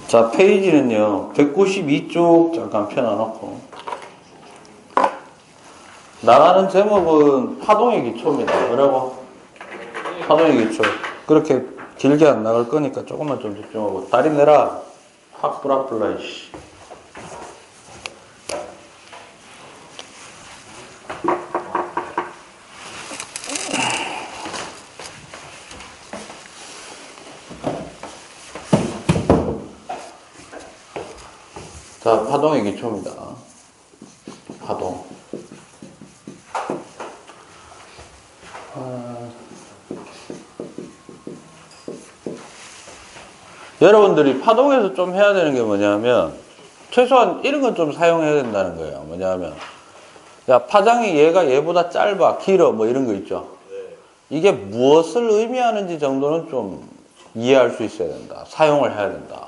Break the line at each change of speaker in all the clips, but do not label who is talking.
자, 페이지는요, 192쪽 잠깐 펴놔놓고. 나가는 제목은 파동의 기초입니다. 뭐라고? 파동의 기초. 그렇게 길게 안 나갈 거니까 조금만 좀 집중하고. 다리 내라. 확 불아플라, 이씨. 자, 파동의 기초입니다. 파동. 여러분들이 파동에서 좀 해야 되는 게 뭐냐면, 최소한 이런 건 좀 사용해야 된다는 거예요. 뭐냐면, 야, 파장이 얘보다 짧아, 길어, 뭐 이런 거 있죠. 이게 무엇을 의미하는지 정도는 좀 이해할 수 있어야 된다. 사용을 해야 된다.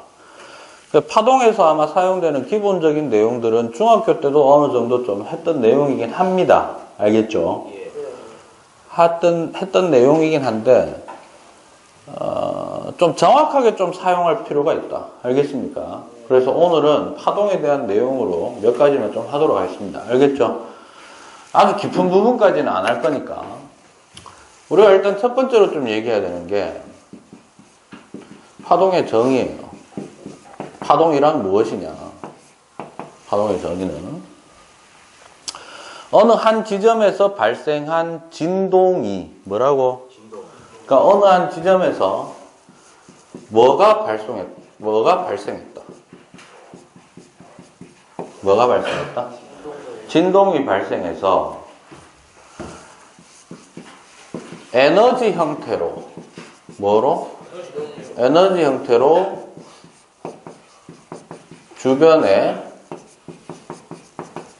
파동에서 아마 사용되는 기본적인 내용들은 중학교 때도 어느 정도 좀 했던 내용이긴 합니다. 알겠죠? 했던 내용이긴 한데, 좀 정확하게 좀 사용할 필요가 있다. 알겠습니까? 그래서 오늘은 파동에 대한 내용으로 몇 가지만 좀 하도록 하겠습니다. 알겠죠? 아주 깊은 부분까지는 안 할 거니까. 우리가 일단 첫 번째로 좀 얘기해야 되는 게, 파동의 정의예요. 파동이란 무엇이냐? 파동의 정의는 어느 한 지점에서 발생한 진동이 뭐라고? 그러니까 어느 한 지점에서 뭐가 발생했다? 뭐가 발생했다? 진동이 발생해서 에너지 형태로 뭐로? 에너지 형태로 주변에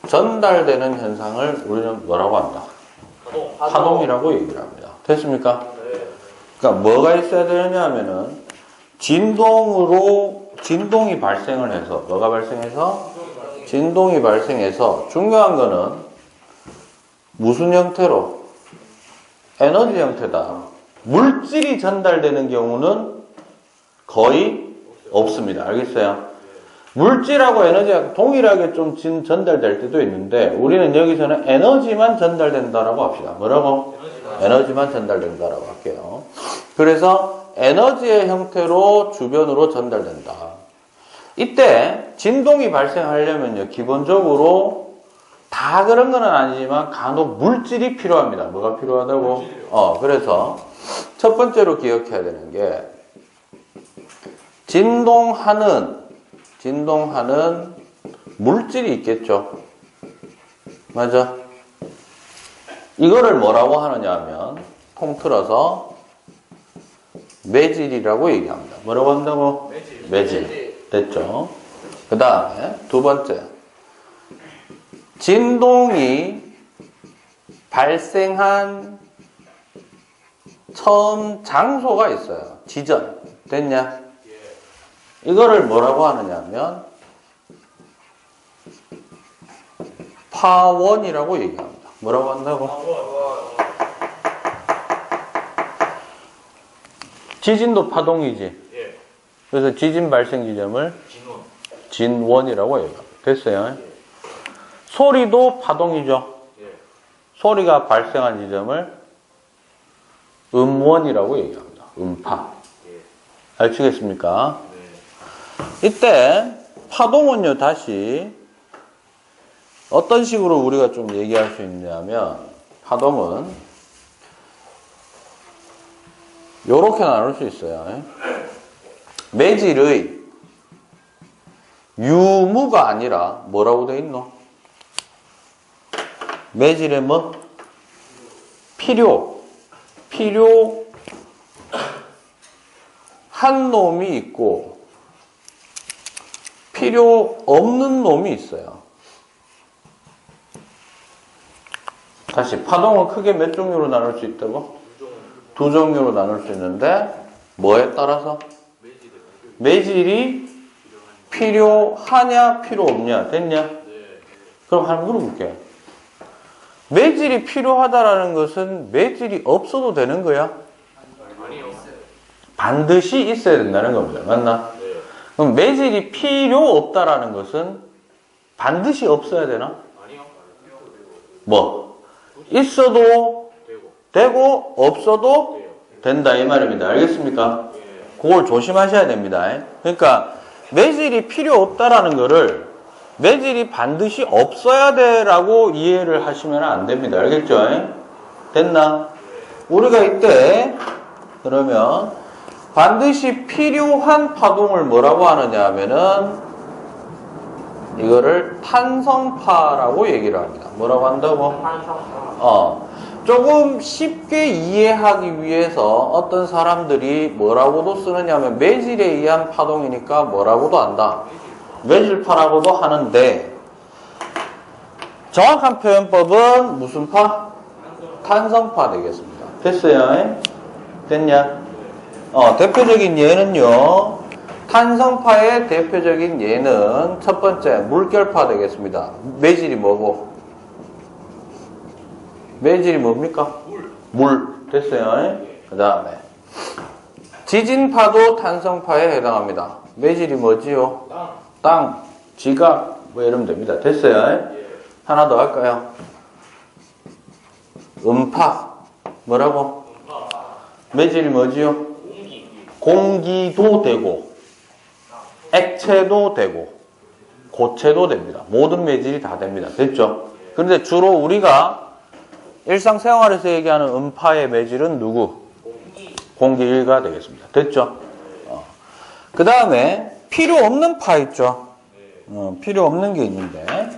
전달되는 현상을 우리는 뭐라고 한다? 파동이라고 얘기를 합니다. 됐습니까? 그러니까 뭐가 있어야 되느냐 하면은 진동이 발생을 해서 뭐가 발생해서? 진동이 발생해서 중요한 거는 무슨 형태로? 에너지 형태다. 물질이 전달되는 경우는 거의 없습니다. 알겠어요? 물질하고 에너지가 동일하게 좀 전달될 때도 있는데 우리는 여기서는 에너지만 전달된다라고 합시다. 뭐라고? 에너지만 전달된다라고 할게요. 그래서 에너지의 형태로 주변으로 전달된다. 이때 진동이 발생하려면요, 기본적으로 다 그런 건 아니지만 간혹 물질이 필요합니다. 뭐가 필요하다고? 그래서 첫 번째로 기억해야 되는 게 진동하는 물질이 있겠죠. 맞아? 이거를 뭐라고 하느냐 하면 통틀어서 매질이라고 얘기합니다. 뭐라고 한다고? 매질. 됐죠? 그 다음에 두 번째, 진동이 발생한 처음 장소가 있어요. 지점. 됐냐? 이거를 뭐라고 하느냐 하면 파원이라고 얘기합니다. 뭐라고 한다고? 지진도 파동이지. 그래서 지진 발생 지점을 진원이라고 얘기합니다. 됐어요? 소리도 파동이죠. 소리가 발생한 지점을 음원이라고 얘기합니다. 음파. 알겠습니까? 이때 파동은요, 다시 어떤 식으로 우리가 좀 얘기할 수 있냐면 파동은 요렇게 나눌 수 있어요. 매질의 유무가 아니라 뭐라고 돼 있노? 매질의 뭐? 필요 한 놈이 있고 필요 없는 놈이 있어요. 다시 파동은 크게 몇 종류로 나눌 수 있다고? 두 종류로 나눌 수 있는데 뭐에 따라서? 매질이 필요하냐 필요 없냐 됐냐? 그럼 하나 물어볼게. 매질이 필요하다라는 것은 매질이 없어도 되는 거야? 반드시 있어야 된다는 겁니다. 맞나? 그럼 매질이 필요 없다라는 것은 반드시 없어야 되나?
아니요.
뭐? 있어도 되고 없어도 된다 이 말입니다. 알겠습니까? 그걸 조심하셔야 됩니다. 그러니까 매질이 필요 없다라는 거를 매질이 반드시 없어야 돼라고 이해를 하시면 안 됩니다. 알겠죠? 됐나? 우리가 이때 그러면 반드시 필요한 파동을 뭐라고 하느냐 하면은 이거를 탄성파라고 얘기를 합니다. 뭐라고 한다고? 조금 쉽게 이해하기 위해서 어떤 사람들이 뭐라고도 쓰느냐 하면 매질에 의한 파동이니까 뭐라고도 한다. 매질파라고도 하는데 정확한 표현법은 무슨 파? 탄성파 되겠습니다. 됐어요? 됐냐? 대표적인 예는요. 탄성파의 대표적인 예는 첫 번째 물결파 되겠습니다. 매질이 뭐고? 매질이 뭡니까? 물. 됐어요? 그 다음에 지진파도 탄성파에 해당합니다. 매질이 뭐지요? 땅, 지각 뭐 이러면 됩니다. 됐어요? 하나 더 할까요? 음파. 뭐라고? 매질이 뭐지요? 공기도 되고 액체도 되고 고체도 됩니다. 모든 매질이 다 됩니다. 됐죠? 그런데 주로 우리가 일상생활에서 얘기하는 음파의 매질은 누구? 공기가 되겠습니다. 됐죠? 그 다음에 필요 없는 파 있죠? 필요 없는 게 있는데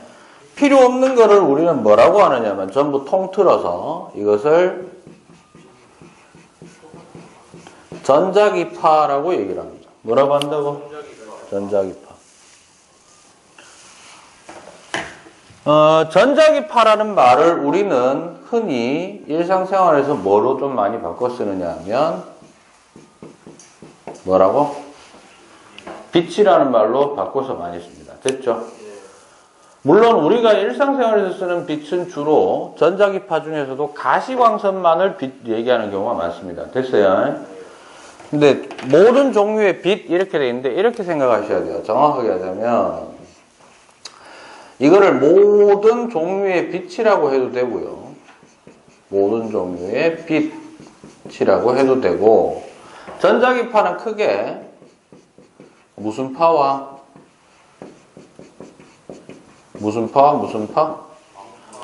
필요 없는 거를 우리는 뭐라고 하느냐면 전부 통틀어서 이것을 전자기파라고 얘기를 합니다. 뭐라고 한다고? 전자기파. 전자기파라는 말을 우리는 흔히 일상생활에서 뭐로 좀 많이 바꿔 쓰느냐 하면 뭐라고? 빛이라는 말로 바꿔서 많이 씁니다. 됐죠? 물론 우리가 일상생활에서 쓰는 빛은 주로 전자기파 중에서도 가시광선만을 빛 얘기하는 경우가 많습니다. 됐어요? 근데 모든 종류의 빛 이렇게 돼 있는데 이렇게 생각하셔야 돼요. 정확하게 하자면 이거를 모든 종류의 빛이라고 해도 되고요. 모든 종류의 빛이라고 해도 되고 전자기파는 크게 무슨 파와 무슨 파?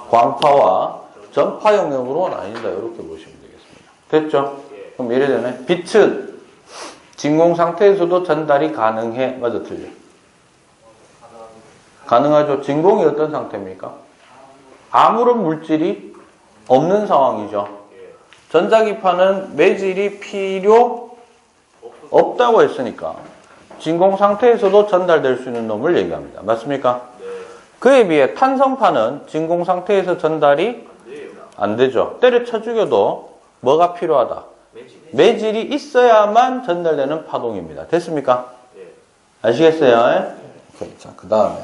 광파와 전파 영역으로 나뉜다. 이렇게 보시면 되겠습니다. 됐죠? 그럼 이래 되네. 빛은 진공 상태에서도 전달이 가능해. 맞아, 틀려? 가능하죠. 진공이 어떤 상태입니까? 아무런 물질이 없는 상황이죠. 전자기파는 매질이 필요 없다고 했으니까 진공 상태에서도 전달될 수 있는 놈을 얘기합니다. 맞습니까? 그에 비해 탄성파는 진공 상태에서 전달이 안 되죠. 때려쳐 죽여도 뭐가 필요하다? 매질이 있어야만 전달되는 파동입니다. 됐습니까? 아시겠어요? 자, 그 다음에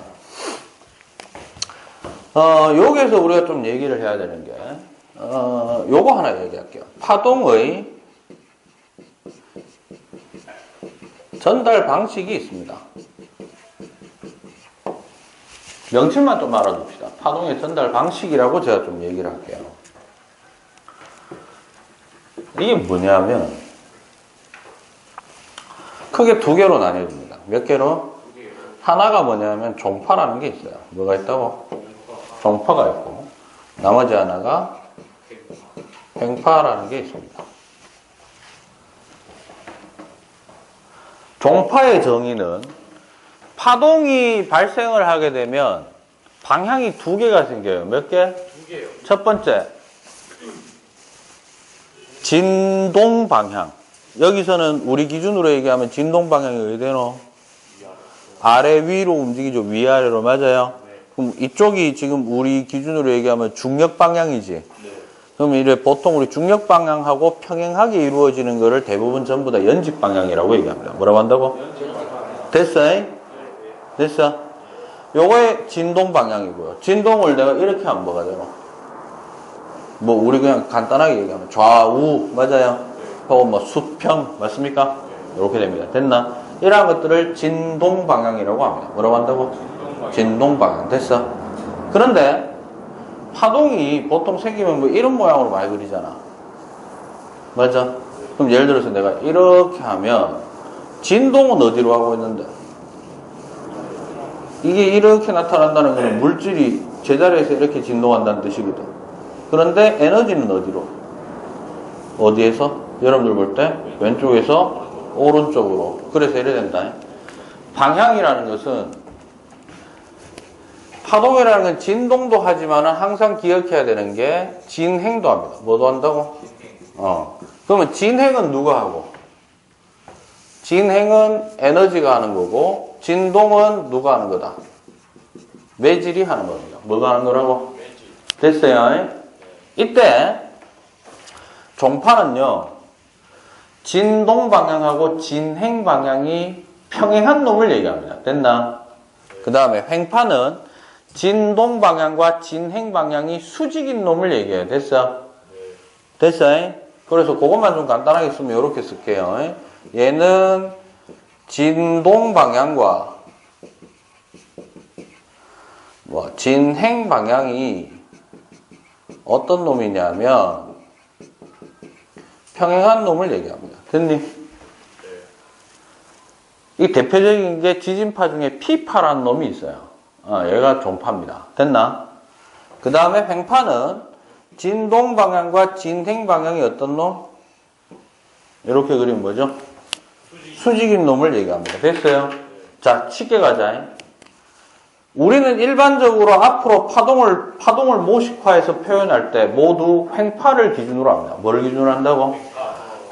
여기에서 우리가 좀 얘기를 해야 되는 게 요거 하나 얘기할게요. 파동의 전달 방식이 있습니다. 명칭만 좀 알아둡시다. 파동의 전달 방식이라고 제가 좀 얘기를 할게요. 이게 뭐냐면 크게 두 개로 나뉘어집니다. 몇 개로? 하나가 뭐냐면 종파라는 게 있어요. 뭐가 있다고? 종파가 있고 나머지 하나가 횡파라는 게 있습니다. 종파의 정의는 파동이 발생을 하게 되면 방향이 두 개가 생겨요. 몇 개?
두 개요.
첫 번째, 진동 방향. 여기서는 우리 기준으로 얘기하면 진동 방향이 어디 되노? 아래 위로 움직이죠. 위아래로. 맞아요? 그럼 이쪽이 지금 우리 기준으로 얘기하면 중력 방향이지. 그럼 이래 보통 우리 중력 방향하고 평행하게 이루어지는 거를 대부분 전부 다 연직 방향이라고 얘기합니다. 뭐라고 한다고? 됐어? 됐어? 요거의 진동 방향이고요. 진동을 내가 이렇게 하면 뭐가 되노? 뭐 우리 그냥 간단하게 얘기하면 좌우 맞아요? 혹은 뭐 수평 맞습니까? 이렇게 됩니다. 됐나? 이러한 것들을 진동방향이라고 합니다. 뭐라고 한다고? 진동방향. 됐어? 그런데 파동이 보통 생기면 뭐 이런 모양으로 많이 그리잖아. 맞아? 그럼 예를 들어서 내가 이렇게 하면 진동은 어디로 하고 있는데? 이게 이렇게 나타난다는 것은 물질이 제자리에서 이렇게 진동한다는 뜻이거든. 그런데 에너지는 어디로? 어디에서? 여러분들 볼 때 왼쪽에서 오른쪽으로. 그래서 이래 된다. 방향이라는 것은 파동이라는 건 진동도 하지만 항상 기억해야 되는 게 진행도 합니다. 뭐도 한다고? 그러면 진행은 누가 하고? 진행은 에너지가 하는 거고 진동은 누가 하는 거다? 매질이 하는 겁니다. 뭐가 하는 거라고? 됐어요? 이때 종파는요 진동 방향하고 진행 방향이 평행한 놈을 얘기합니다. 됐나? 그 다음에 횡파는 진동 방향과 진행 방향이 수직인 놈을 얘기해요. 됐어? 됐어? 그래서 그것만 좀 간단하게 쓰면 이렇게 쓸게요. 얘는 진동 방향과 진행 방향이 어떤 놈이냐면 평행한 놈을 얘기합니다. 됐니? 이 대표적인 게 지진파 중에 P파라는 놈이 있어요. 얘가 종파입니다. 됐나? 그 다음에 횡파는 진동 방향과 진행 방향이 어떤 놈? 이렇게 그리면 뭐죠? 수직인 놈을 얘기합니다. 됐어요? 자, 쉽게 가자. 우리는 일반적으로 앞으로 파동을 모식화해서 표현할 때 모두 횡파를 기준으로 합니다. 뭐를 기준으로 한다고?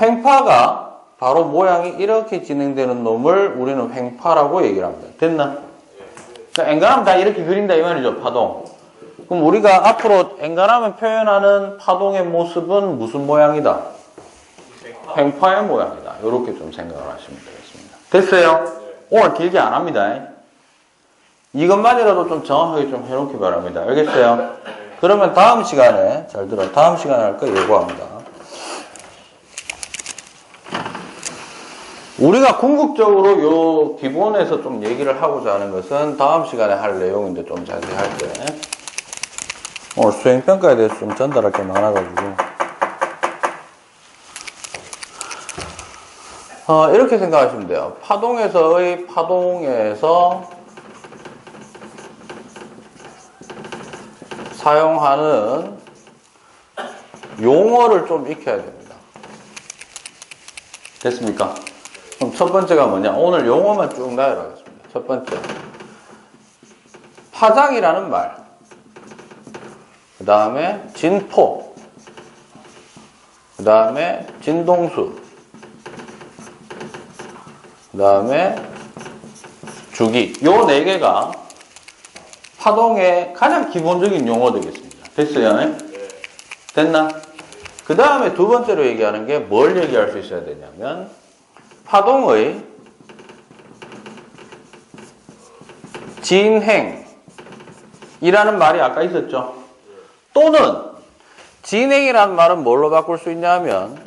횡파가 바로 모양이 이렇게 진행되는 놈을 우리는 횡파라고 얘기를 합니다. 됐나? 그러니까 엔간하면 다 이렇게 그린다 이 말이죠. 파동. 그럼 우리가 앞으로 엔간하면 표현하는 파동의 모습은 무슨 모양이다? 횡파의 모양이다. 이렇게 좀 생각을 하시면 되겠습니다. 됐어요? 오늘 길게 안 합니다. 이것만이라도 좀 정확하게 좀 해놓기 바랍니다. 알겠어요? 그러면 다음 시간에, 잘 들어, 다음 시간에 할 거 예고합니다. 우리가 궁극적으로 요 기본에서 좀 얘기를 하고자 하는 것은 다음 시간에 할 내용인데 좀 자세히 할게. 오늘 수행평가에 대해서 좀 전달할 게 많아가지고. 이렇게 생각하시면 돼요. 파동에서 사용하는 용어를 좀 익혀야 됩니다. 됐습니까? 그럼 첫 번째가 뭐냐? 오늘 용어만 쭉 나열하겠습니다. 첫 번째. 파장이라는 말. 그 다음에 진포. 그 다음에 진동수. 그 다음에 주기. 요 네 개가 파동의 가장 기본적인 용어 되겠습니다. 됐어요? 네. 됐나? 그 다음에 두 번째로 얘기하는 게 뭘 얘기할 수 있어야 되냐면 파동의 진행이라는 말이 아까 있었죠. 또는 진행이라는 말은 뭘로 바꿀 수 있냐면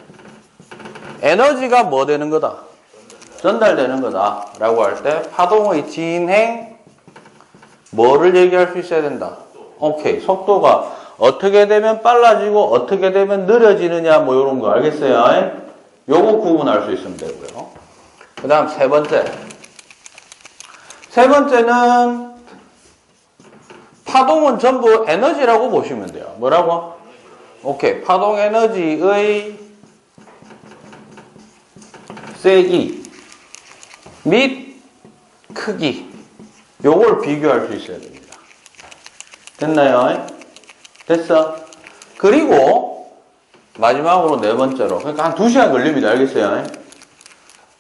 에너지가 뭐 되는 거다? 전달되는 거다 라고 할 때 파동의 진행 뭐를 얘기할 수 있어야 된다? 오케이. 속도가 어떻게 되면 빨라지고 어떻게 되면 느려지느냐 뭐 이런 거 알겠어요? 요거 구분할 수 있으면 되고요. 그 다음 세 번째. 세 번째는 파동은 전부 에너지라고 보시면 돼요. 뭐라고? 오케이. 파동 에너지의 세기 및 크기 요걸 비교할 수 있어야 됩니다. 됐나요? 됐어? 그리고 마지막으로 네 번째로 그러니까 한 2시간 걸립니다. 알겠어요?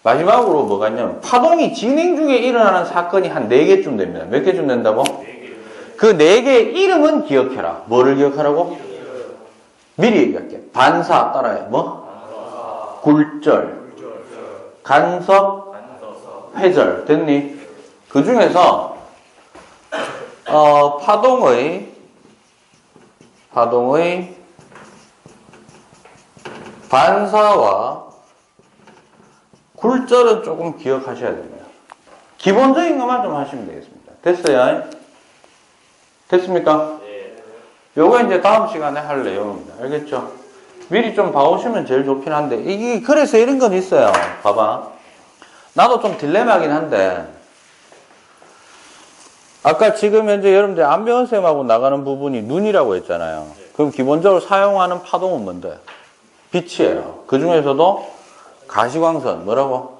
마지막으로 뭐가 있냐면 파동이 진행 중에 일어나는 사건이 한 4개쯤 됩니다. 몇 개쯤 된다고? 4개. 그 4개의 이름은 기억해라. 뭐를 기억하라고? 미리 얘기할게. 반사 따라해. 뭐? 굴절, 간섭, 회절. 됐니? 그 중에서 파동의 반사와 굴절은 조금 기억하셔야 됩니다. 기본적인 것만 좀 하시면 되겠습니다. 됐어요? 됐습니까? 요거 이제 다음 시간에 할 내용입니다. 알겠죠? 미리 좀 봐오시면 제일 좋긴 한데, 이게 그래서 이런 건 있어요. 봐봐. 나도 좀 딜레마긴 한데, 아까 지금 현재 여러분들 안병원쌤하고 나가는 부분이 눈이라고 했잖아요. 그럼 기본적으로 사용하는 파동은 뭔데? 빛이에요. 그 중에서도 가시광선, 뭐라고?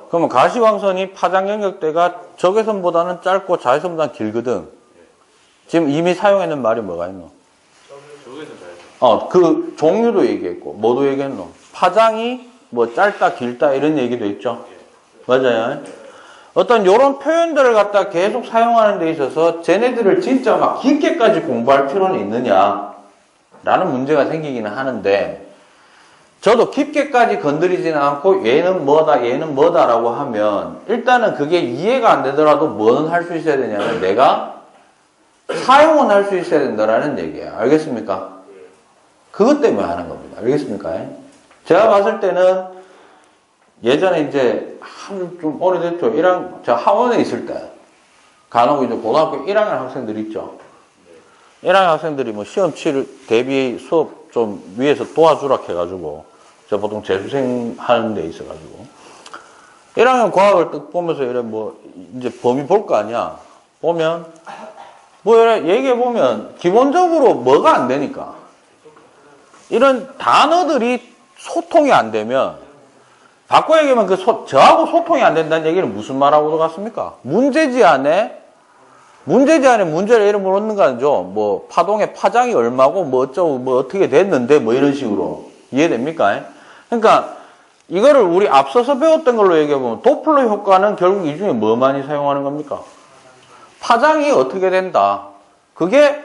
그러면 가시광선이 파장 영역대가 적외선보다는 짧고 자외선보다는 길거든. 지금 이미 사용했는 말이 뭐가 있노? 그 종류도 얘기했고, 뭐도 얘기했노? 파장이 뭐 짧다, 길다 이런 얘기도 있죠. 맞아요. 어떤 요런 표현들을 갖다 계속 사용하는 데 있어서 쟤네들을 진짜 막 깊게까지 공부할 필요는 있느냐 라는 문제가 생기기는 하는데, 저도 깊게까지 건드리지는 않고 얘는 뭐다 얘는 뭐다 라고 하면 일단은 그게 이해가 안 되더라도 뭐는 할 수 있어야 되냐면 내가 사용은 할 수 있어야 된다라는 얘기예요. 알겠습니까? 그것 때문에 하는 겁니다. 알겠습니까? 제가 봤을 때는 예전에 이제 좀 오래됐죠. 저 학원에 있을 때 간혹 이제 고등학교 1학년 학생들 있죠. 1학년 학생들이 뭐 시험 치를 대비 수업 좀 위에서 도와주라 해가지고 저 보통 재수생 하는 데 있어가지고 1학년 과학을 딱 보면서 이래 뭐 이제 범위 볼 거 아니야. 보면 뭐 이래 얘기해 보면 기본적으로 뭐가 안 되니까 이런 단어들이 소통이 안 되면 바꿔 얘기하면 저하고 소통이 안 된다는 얘기는 무슨 말하고 같습니까? 문제지 안에 문제를 이름 모르는 거 아니죠. 뭐 파동의 파장이 얼마고 뭐 어쩌고 뭐 어떻게 됐는데 뭐 이런 식으로 이해됩니까? 그러니까 이거를 우리 앞서서 배웠던 걸로 얘기해 보면 도플러 효과는 결국 이 중에 뭐 많이 사용하는 겁니까? 파장이 어떻게 된다. 그게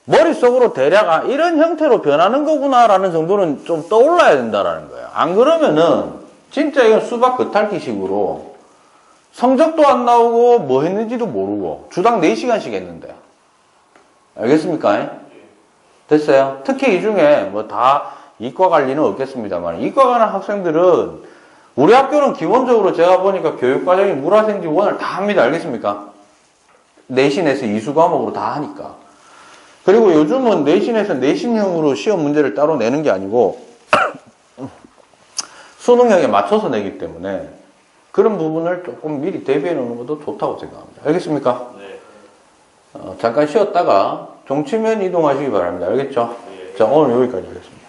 머릿속으로 대략 이런 형태로 변하는 거구나라는 정도는 좀 떠올라야 된다라는 거예요. 안 그러면은 진짜 이건 수박 겉핥기식으로 성적도 안 나오고 뭐 했는지도 모르고 주당 4시간씩 했는데. 알겠습니까? 됐어요? 특히 이 중에 뭐 다 이과 갈 리는 없겠습니다만 이과 가는 학생들은 우리 학교는 기본적으로 제가 보니까 교육과정이 물화생지 원을 다 합니다. 알겠습니까? 내신에서 이수 과목으로 다 하니까. 그리고 요즘은 내신에서 내신형으로 시험 문제를 따로 내는 게 아니고 수능형에 맞춰서 내기 때문에 그런 부분을 조금 미리 대비해 놓는 것도 좋다고 생각합니다. 알겠습니까? 네. 잠깐 쉬었다가 종치면 이동하시기 바랍니다. 알겠죠? 네. 자, 오늘 여기까지 하겠습니다.